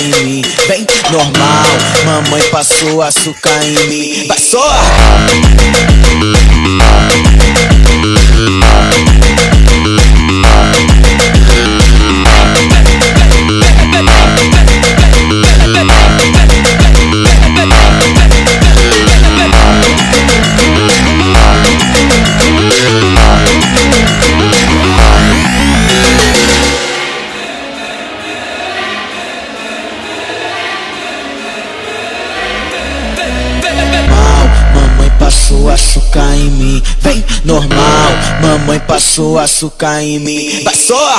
em mim. Vem normal, mamãe passou açúcar em mim. Vai só! Passou açúcar em mim, vem normal. Mamãe passou açúcar em mim. Vai só!